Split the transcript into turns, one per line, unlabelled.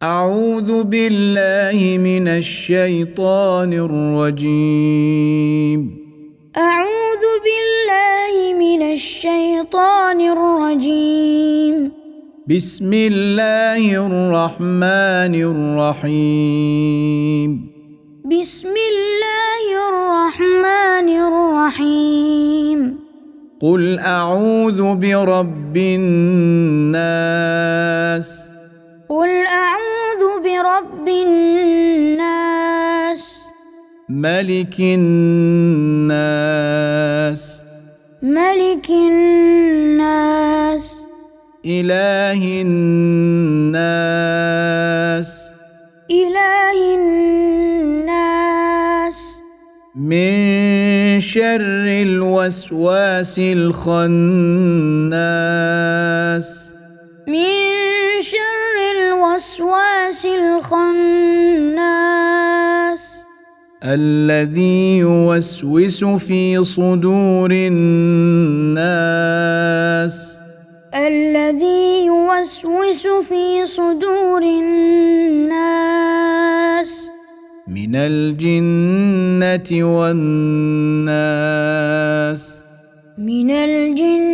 أعوذ بالله من الشيطان الرجيم.
أعوذ بالله من الشيطان الرجيم.
بسم الله الرحمن الرحيم.
بسم الله الرحمن الرحيم.
قل أعوذ برب الناس.
قل أعوذ برب الناس.
ملك الناس.
ملك الناس.
إله الناس.
إله الناس.
من شر الوسواس الخناس.
من شر الوسواس الخناس.
الذي يوسوس في صدور الناس.
الذي يوسوس في صدور الناس.
من الجنة والناس.
من الجنة